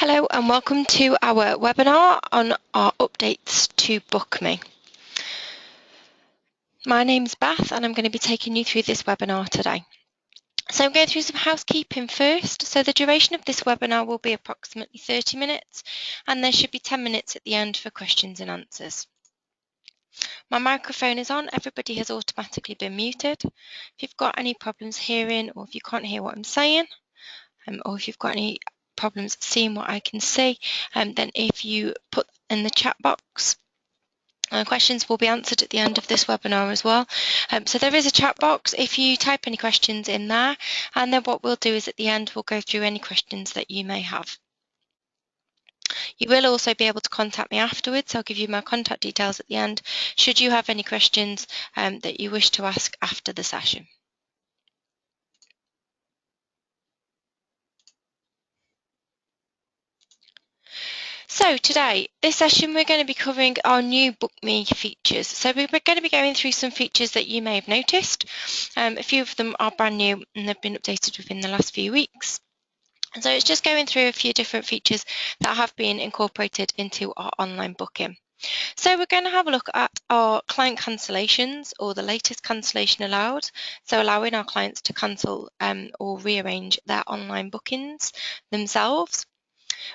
Hello and welcome to our webinar on our updates to BookME. My name's Beth and I'm going to be taking you through this webinar today. So I'm going through some housekeeping first. So the duration of this webinar will be approximately 30 minutes and there should be 10 minutes at the end for questions and answers. My microphone is on, everybody has automatically been muted. If you've got any problems hearing or if you can't hear what I'm saying, or if you've got any problems seeing what I can see, then if you put in the chat box, questions will be answered at the end of this webinar as well. So there is a chat box if you type any questions in there, and then what we'll do is at the end we'll go through any questions that you may have. You will also be able to contact me afterwards. I'll give you my contact details at the end should you have any questions that you wish to ask after the session. So today, this session, we're going to be covering our new BookMe features. So we're going to be going through some features that you may have noticed. A few of them are brand new and they've been updated within the last few weeks. And so it's just going through a few different features that have been incorporated into our online booking. So we're going to have a look at our client cancellations, or the latest cancellation allowed. So allowing our clients to cancel or rearrange their online bookings themselves.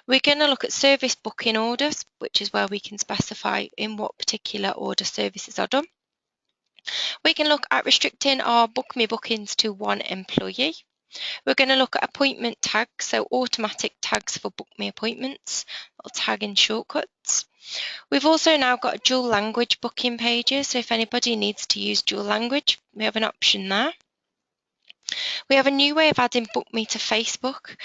We're going to look at service booking orders, which is where we can specify in what particular order services are done. We can look at restricting our BookMe bookings to one employee. We're going to look at appointment tags, so automatic tags for BookMe appointments, or tagging shortcuts. We've also now got dual language booking pages, so if anybody needs to use dual language, we have an option there. We have a new way of adding BookMe to Facebook,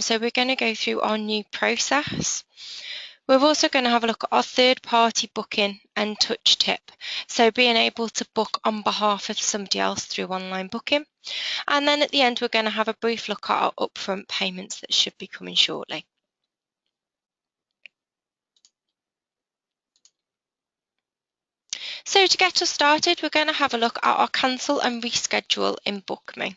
so we're going to go through our new process. We're also going to have a look at our third-party booking and touch tip, so being able to book on behalf of somebody else through online booking. And then at the end, we're going to have a brief look at our upfront payments that should be coming shortly. So to get us started, we're going to have a look at our cancel and reschedule in BookMe.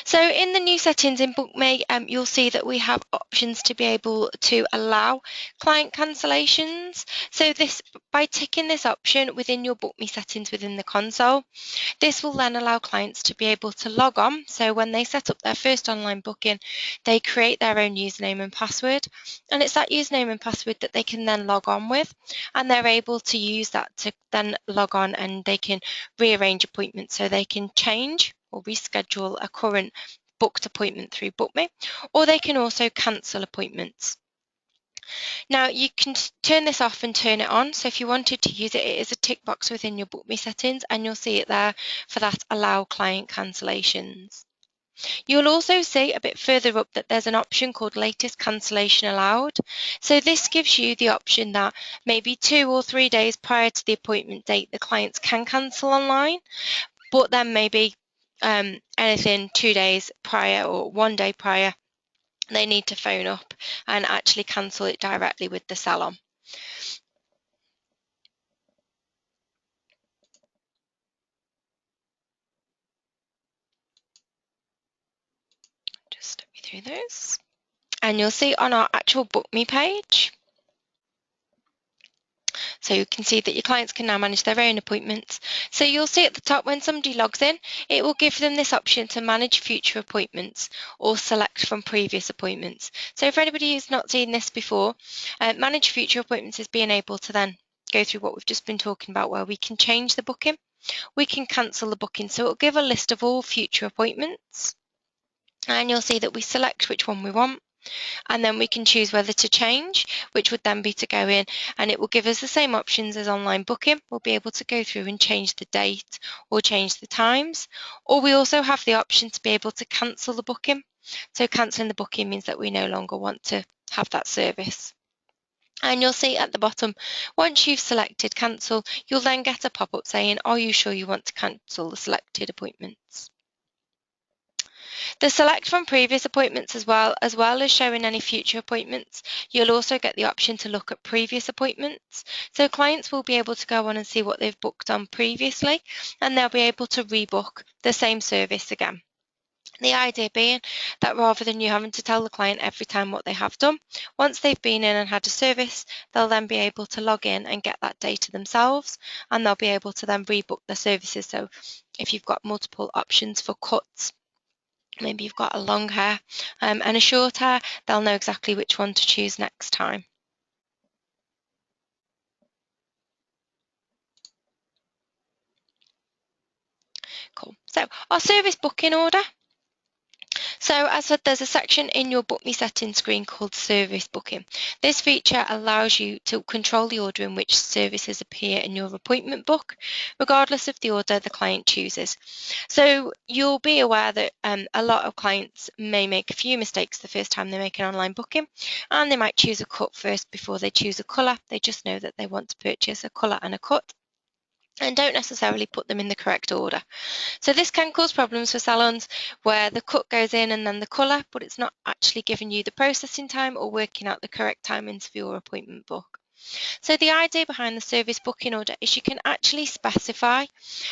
So in the new settings in BookMe, you'll see that we have options to be able to allow client cancellations. So this, by ticking this option within your BookMe settings within the console, this will then allow clients to be able to log on. So when they set up their first online booking, they create their own username and password, and it's that username and password that they can then log on with, and they're able to use that to then log on, and they can rearrange appointments, so they can change or reschedule a current booked appointment through BookMe, or they can also cancel appointments. Now you can turn this off and turn it on, so if you wanted to use it, it is a tick box within your BookMe settings, and you'll see it there for that allow client cancellations. You'll also see a bit further up that there's an option called latest cancellation allowed. So this gives you the option that maybe 2 or 3 days prior to the appointment date, the clients can cancel online, but then maybe anything 2 days prior or 1 day prior, they need to phone up and actually cancel it directly with the salon. Just step you through those. And you'll see on our actual BookMe page, so you can see that your clients can now manage their own appointments. So you'll see at the top when somebody logs in, it will give them this option to manage future appointments or select from previous appointments. So for anybody who's not seen this before, manage future appointments is being able to then go through what we've just been talking about, where we can change the booking, we can cancel the booking. So it'll give a list of all future appointments, and you'll see that we select which one we want, and then we can choose whether to change, which would then be to go in, and it will give us the same options as online booking. We'll be able to go through and change the date or change the times, or we also have the option to be able to cancel the booking. So cancelling the booking means that we no longer want to have that service. And you'll see at the bottom, once you've selected cancel, you'll then get a pop-up saying, are you sure you want to cancel the selected appointments? The select from previous appointments as well as showing any future appointments. You'll also get the option to look at previous appointments. So clients will be able to go on and see what they've booked on previously, and they'll be able to rebook the same service again. The idea being that rather than you having to tell the client every time what they have done, once they've been in and had a service, they'll then be able to log in and get that data themselves, and they'll be able to then rebook their services. So if you've got multiple options for cuts, maybe you've got a long hair and a short hair, they'll know exactly which one to choose next time. Cool. So our service booking order. So as I said, there's a section in your BookMe settings screen called Service Booking. This feature allows you to control the order in which services appear in your appointment book, regardless of the order the client chooses. So you'll be aware that a lot of clients may make a few mistakes the first time they make an online booking, and they might choose a cut first before they choose a colour. They just know that they want to purchase a colour and a cut, and don't necessarily put them in the correct order. So this can cause problems for salons where the cut goes in and then the colour, but it's not actually giving you the processing time or working out the correct timings for your appointment book. So the idea behind the service booking order is you can actually specify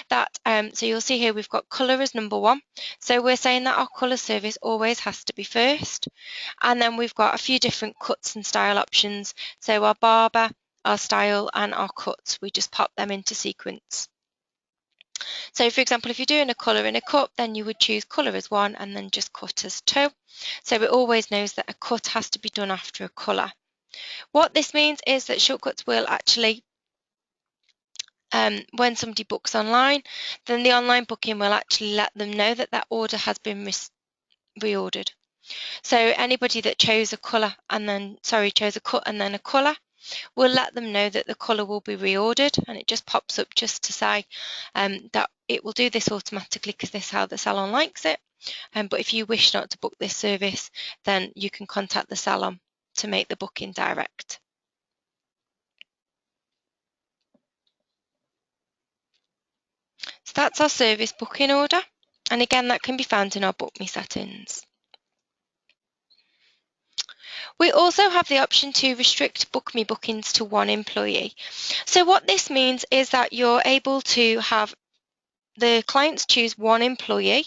that, so you'll see here we've got colour as number 1. So we're saying that our colour service always has to be first. And then we've got a few different cuts and style options. So our barber, our style and our cuts, we just pop them into sequence. So for example, if you're doing a colour and a cut, then you would choose colour as 1 and then just cut as 2. So it always knows that a cut has to be done after a colour. What this means is that shortcuts will actually, when somebody books online, then the online booking will actually let them know that that order has been reordered. So anybody that chose a colour and then, chose a cut and then a colour, we'll let them know that the colour will be reordered, and it just pops up just to say that it will do this automatically because this is how the salon likes it. But if you wish not to book this service, then you can contact the salon to make the booking direct. So that's our service booking order, and again that can be found in our BookMe settings. We also have the option to restrict BookMe bookings to 1 employee. So what this means is that you're able to have the clients choose 1 employee.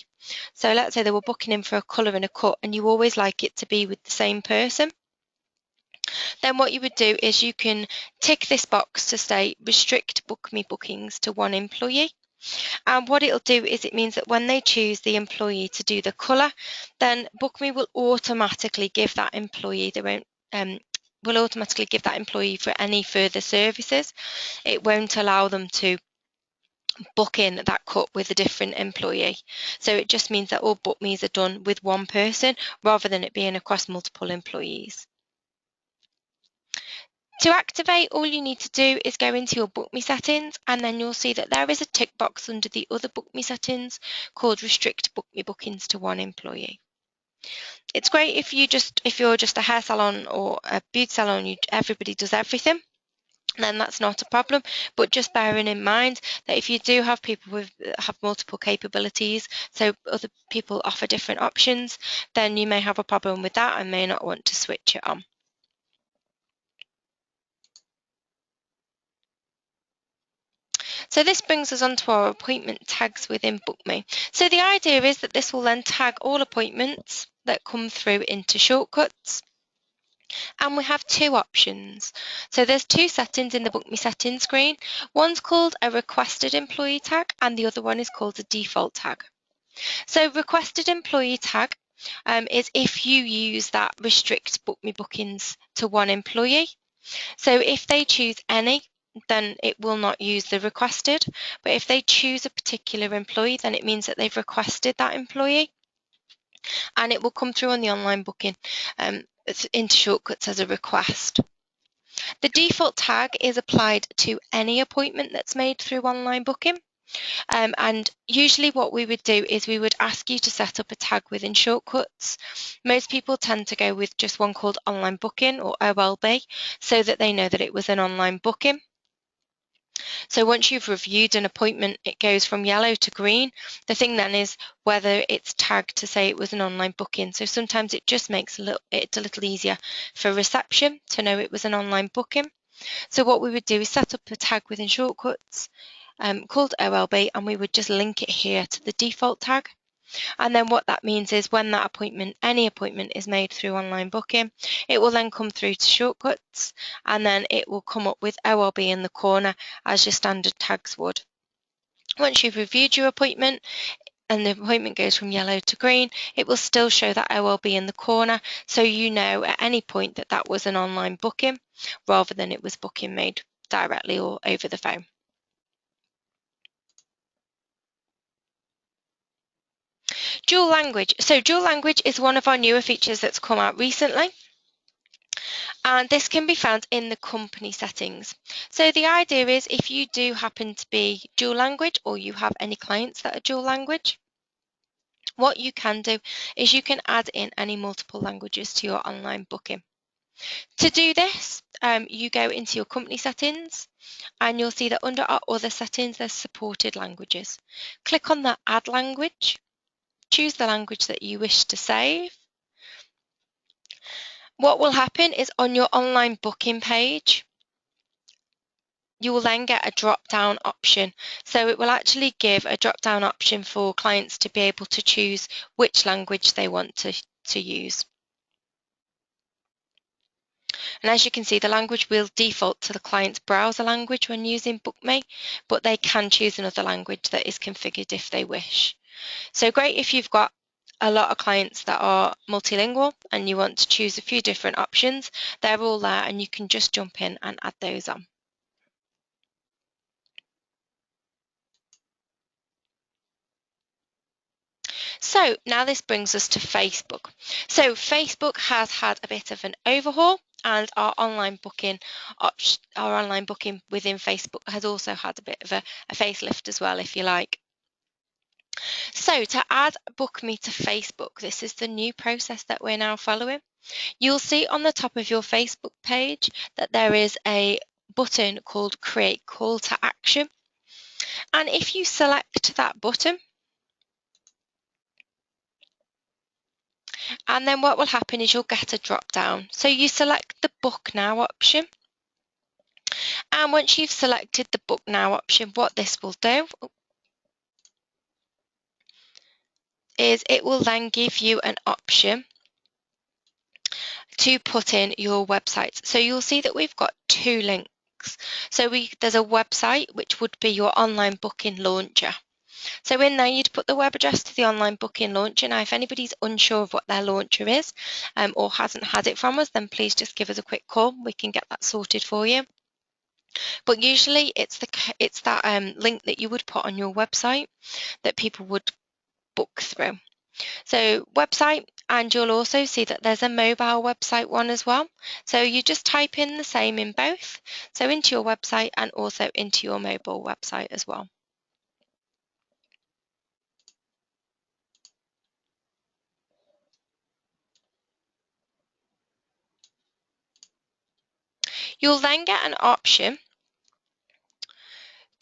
So let's say they were booking in for a colour and a cut, and you always like it to be with the same person. Then what you would do is you can tick this box to say restrict BookMe bookings to 1 employee. And what it'll do is it means that when they choose the employee to do the colour, then BookMe will automatically give that employee will automatically give that employee for any further services. It won't allow them to book in that cut with a different employee. So it just means that all BookMes are done with 1 person rather than it being across multiple employees. To activate, all you need to do is go into your BookMe settings, and then you'll see that there is a tick box under the other BookMe settings called restrict BookMe bookings to 1 employee. It's great if you're just a hair salon or a beauty salon, everybody does everything, then that's not a problem. But just bearing in mind that if you do have people have multiple capabilities, so other people offer different options, then you may have a problem with that and may not want to switch it on. So this brings us on to our appointment tags within BookMe. So the idea is that this will then tag all appointments that come through into shortcuts. And we have 2 options. So there's 2 settings in the BookMe settings screen. One's called a requested employee tag and the other one is called a default tag. So requested employee tag is if you use that restrict BookMe bookings to 1 employee. So if they choose any, then it will not use the requested. But if they choose a particular employee, then it means that they've requested that employee, and it will come through on the online booking into shortcuts as a request. The default tag is applied to any appointment that's made through online booking. And usually what we would do is we would ask you to set up a tag within shortcuts. Most people tend to go with just one called online booking or OLB, so that they know that it was an online booking. So once you've reviewed an appointment, it goes from yellow to green. The thing then is whether it's tagged to say it was an online booking. So sometimes it just makes it a little easier for reception to know it was an online booking. So what we would do is set up a tag within shortcuts called OLB, and we would just link it here to the default tag. And then what that means is when that appointment, any appointment is made through online booking, it will then come through to shortcuts, and then it will come up with OLB in the corner as your standard tags would. Once you've reviewed your appointment and the appointment goes from yellow to green, it will still show that OLB in the corner, so you know at any point that that was an online booking rather than it was booking made directly or over the phone. Dual language. So dual language is one of our newer features that's come out recently. And this can be found in the company settings. So the idea is if you do happen to be dual language or you have any clients that are dual language, what you can do is you can add in any multiple languages to your online booking. To do this, you go into your company settings and you'll see that under our other settings, there's supported languages. Click on the add language, choose the language that you wish to save. What will happen is on your online booking page, you will then get a drop-down option. So it will actually give a drop-down option for clients to be able to choose which language they want to use. And as you can see, the language will default to the client's browser language when using BookME, but they can choose another language that is configured if they wish. So great if you've got a lot of clients that are multilingual and you want to choose a few different options, they're all there and you can just jump in and add those on. So now this brings us to Facebook. So Facebook has had a bit of an overhaul, and our online booking within Facebook has also had a bit of a facelift as well, if you like. So to add BookMe to Facebook, this is the new process that we're now following. You'll see on the top of your Facebook page that there is a button called Create Call to Action. And if you select that button, and then what will happen is you'll get a drop down. So you select the Book Now option. And once you've selected the Book Now option, what this will do is it will then give you an option to put in your website. So you'll see that we've got two links. So there's a website, which would be your online booking launcher. So in there, you'd put the web address to the online booking launcher. Now, if anybody's unsure of what their launcher is or hasn't had it from us, then please just give us a quick call. We can get that sorted for you. But usually it's that link that you would put on your website that people would book through. So website, and you'll also see that there's a mobile website one as well. So you just type in the same in both, so into your website and also into your mobile website as well. You'll then get an option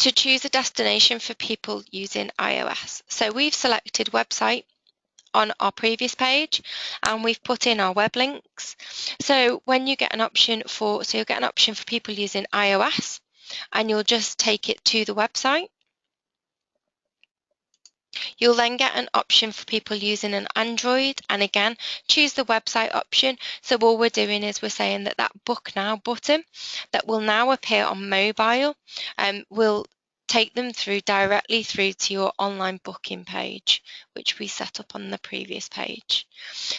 to choose a destination for people using iOS. So we've selected website on our previous page and we've put in our web links. So when you get an option for, you'll get an option for people using iOS and you'll just take it to the website. You'll then get an option for people using an Android, and again, choose the website option. So all we're doing is we're saying that that Book Now button that will now appear on mobile will take them directly through to your online booking page, which we set up on the previous page.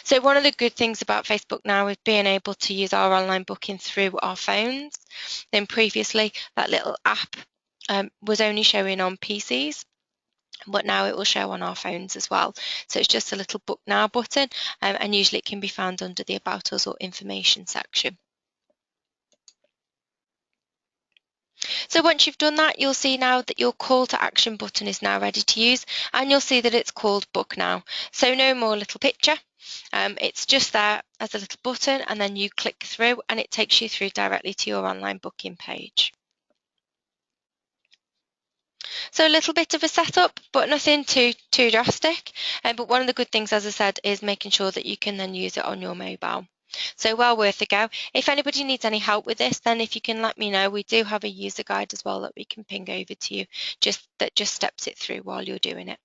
So one of the good things about Facebook now is being able to use our online booking through our phones. Then previously, that little app was only showing on PCs. But now it will show on our phones as well. So it's just a little Book Now button, and usually it can be found under the About Us or Information section. So once you've done that, you'll see now that your call to action button is now ready to use, and you'll see that it's called Book Now. So no more little picture. It's just there as a little button, and then you click through and it takes you through directly to your online booking page. So a little bit of a setup, but nothing too drastic. But one of the good things, as I said, is making sure that you can then use it on your mobile. So well worth a go. If anybody needs any help with this, then if you can let me know, we do have a user guide as well that we can ping over to you, that just steps it through while you're doing it.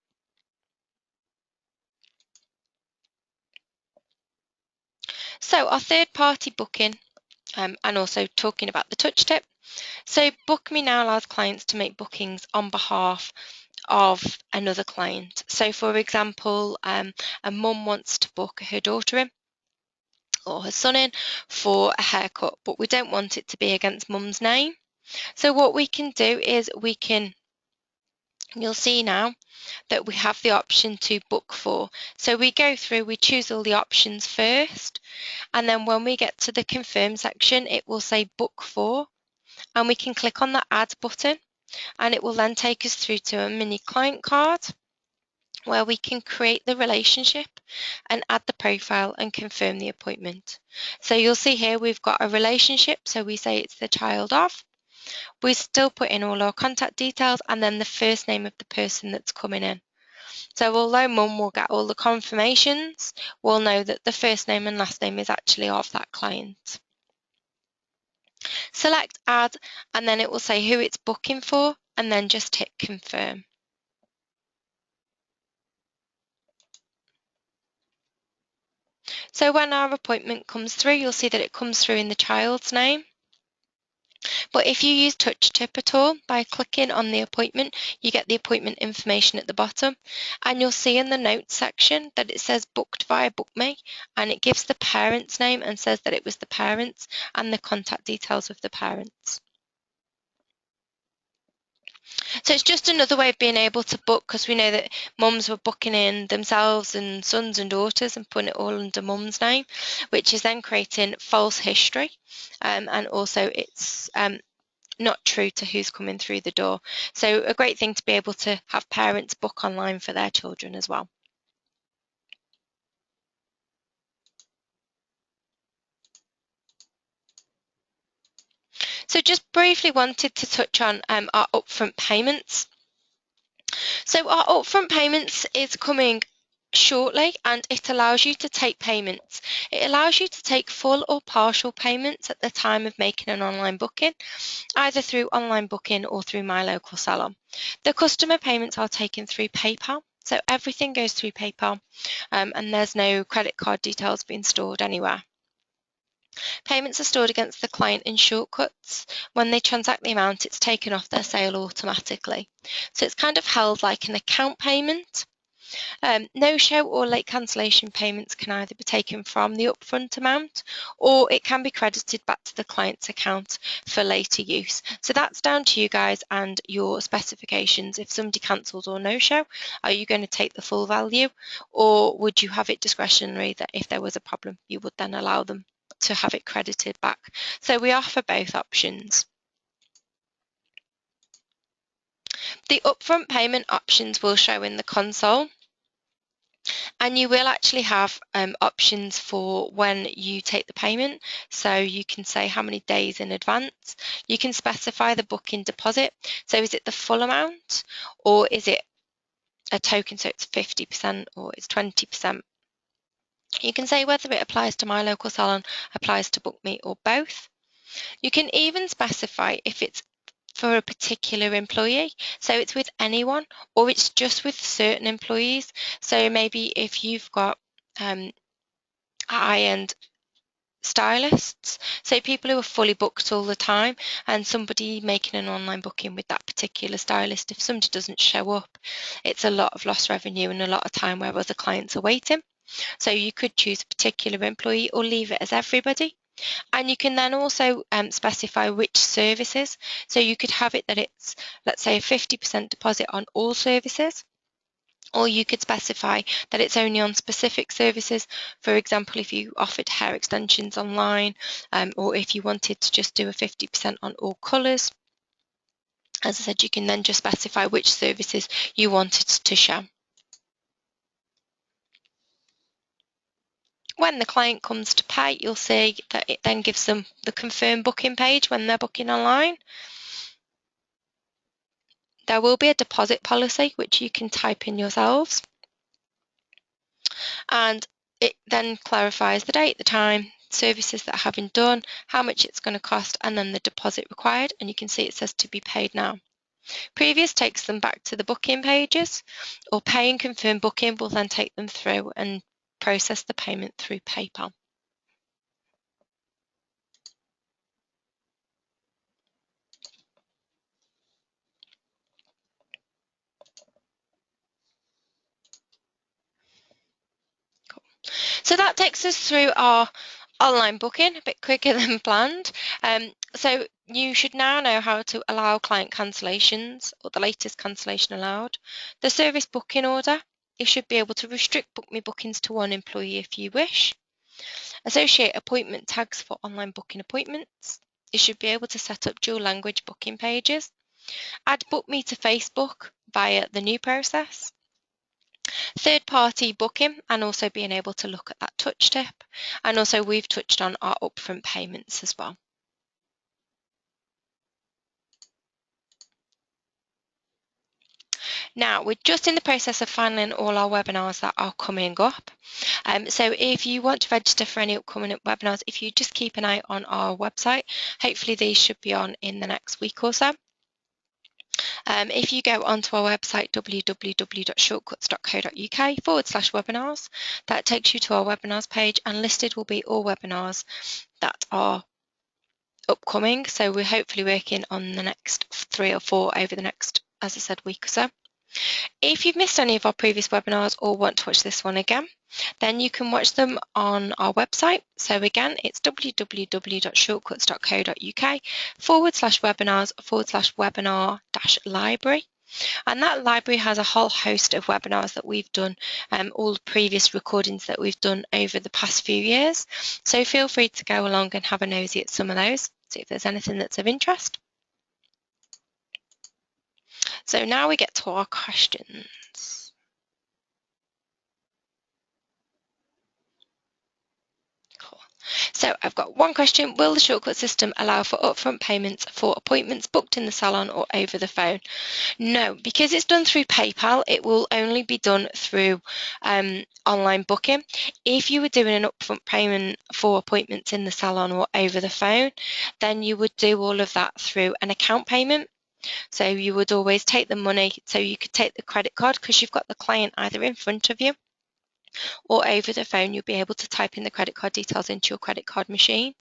So our third party booking, and also talking about the touch tip. So BookMe now allows clients to make bookings on behalf of another client. So for example, a mum wants to book her daughter in or her son in for a haircut, but we don't want it to be against mum's name. So what we can do is you'll see now that we have the option to book for. So we go through, we choose all the options first, and then when we get to the confirm section, it will say book for, and we can click on the add button, and it will then take us through to a mini client card where we can create the relationship and add the profile and confirm the appointment. So you'll see here we've got a relationship, so we say it's the child of. We still put in all our contact details and then the first name of the person that's coming in. So although mum will get all the confirmations, we'll know that the first name and last name is actually of that client. Select add, and then it will say who it's booking for, and then just hit confirm. So when our appointment comes through, you'll see that it comes through in the child's name. But if you use touch tip at all, by clicking on the appointment, you get the appointment information at the bottom, and you'll see in the notes section that it says booked via BookMe, and it gives the parent's name and says that it was the parents and the contact details of the parents. So it's just another way of being able to book, because we know that mums were booking in themselves and sons and daughters and putting it all under mum's name, which is then creating false history, and also it's not true to who's coming through the door. So a great thing to be able to have parents book online for their children as well. So just briefly wanted to touch on our upfront payments. So our upfront payments is coming shortly, and it allows you to take payments. It allows you to take full or partial payments at the time of making an online booking, either through online booking or through My Local Salon. The customer payments are taken through PayPal, so everything goes through PayPal, and there's no credit card details being stored anywhere. Payments are stored against the client in shortcuts. When they transact the amount, it's taken off their sale automatically. So it's kind of held like an account payment. No-show or late cancellation payments can either be taken from the upfront amount, or it can be credited back to the client's account for later use. So that's down to you guys and your specifications. If somebody cancels or no-show, are you going to take the full value, or would you have it discretionary that if there was a problem, you would then allow them to have it credited back? So we offer both options. The upfront payment options will show in the console, and you will actually have options for when you take the payment. So you can say how many days in advance. You can specify the booking deposit. So is it the full amount, or is it a token, so it's 50% or it's 20%? You can say whether it applies to My Local Salon, applies to BookMe, or both. You can even specify if it's for a particular employee, so it's with anyone, or it's just with certain employees. So maybe if you've got high-end stylists, so people who are fully booked all the time, and somebody making an online booking with that particular stylist, if somebody doesn't show up, it's a lot of lost revenue and a lot of time where other clients are waiting. So you could choose a particular employee or leave it as everybody. And you can then also specify which services. So you could have it that it's, let's say, a 50% deposit on all services, or you could specify that it's only on specific services. For example, if you offered hair extensions online, or if you wanted to just do a 50% on all colours. As I said, you can then just specify which services you wanted to show. When the client comes to pay, you'll see that it then gives them the confirm booking page when they're booking online. There will be a deposit policy which you can type in yourselves, and it then clarifies the date, the time, services that have been done, how much it's going to cost, and then the deposit required, and you can see it says to be paid now. Previous takes them back to the booking pages, or pay and confirm booking will then take them through and process the payment through PayPal. So that takes us through our online booking a bit quicker than planned. So you should now know how to allow client cancellations or the latest cancellation allowed. The service booking order, you should be able to restrict BookMe bookings to one employee if you wish. Associate appointment tags for online booking appointments. You should be able to set up dual language booking pages. Add BookMe to Facebook via the new process. Third-party booking and also being able to look at that touch tip. And also we've touched on our upfront payments as well. Now, we're just in the process of filing all our webinars that are coming up. So if you want to register for any upcoming webinars, if you just keep an eye on our website, hopefully these should be on in the next week or so. If you go onto our website, www.shortcuts.co.uk/webinars, that takes you to our webinars page, and listed will be all webinars that are upcoming. So we're hopefully working on the next 3 or 4 over the next, as I said, week or so. If you've missed any of our previous webinars or want to watch this one again, then you can watch them on our website. So again, it's www.shortcuts.co.uk/webinars/webinar-library. And that library has a whole host of webinars that we've done, all the previous recordings that we've done over the past few years. So feel free to go along and have a nosy at some of those, see if there's anything that's of interest. So now we get to our questions. Cool. So I've got one question. Will the shortcut system allow for upfront payments for appointments booked in the salon or over the phone? No, because it's done through PayPal, it will only be done through online booking. If you were doing an upfront payment for appointments in the salon or over the phone, then you would do all of that through an account payment. So you would always take the money, so you could take the credit card because you've got the client either in front of you, or over the phone you'll be able to type in the credit card details into your credit card machine,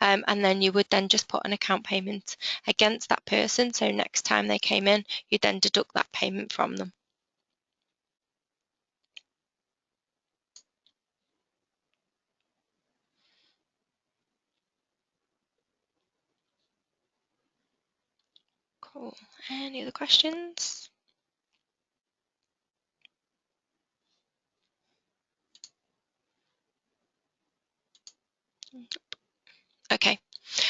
and then you would then just put an account payment against that person. So next time they came in, you then deduct that payment from them. Cool. Any other questions? Okay.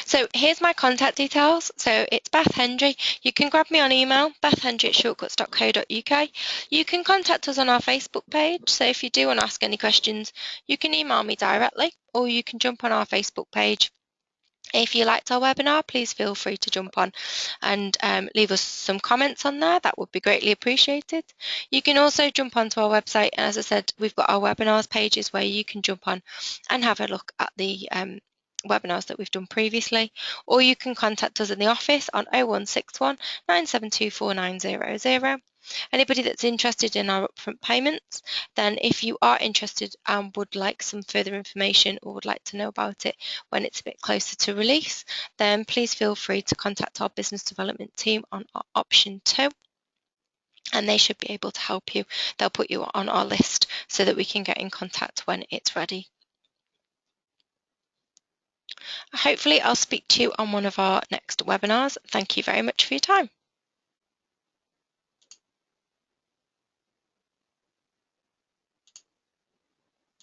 So here's my contact details. So it's Beth Hendry. You can grab me on email, bethhendry@shortcuts.co.uk. You can contact us on our Facebook page. So if you do want to ask any questions, you can email me directly, or you can jump on our Facebook page. If you liked our webinar, please feel free to jump on and leave us some comments on there. That would be greatly appreciated. You can also jump onto our website, and as I said, we've got our webinars pages where you can jump on and have a look at the webinars that we've done previously, or you can contact us in the office on 0161 972 4900. Anybody that's interested in our upfront payments, then if you are interested and would like some further information or would like to know about it when it's a bit closer to release, then please feel free to contact our business development team on option 2, and they should be able to help you. They'll put you on our list so that we can get in contact when it's ready. Hopefully I'll speak to you on one of our next webinars. Thank you very much for your time.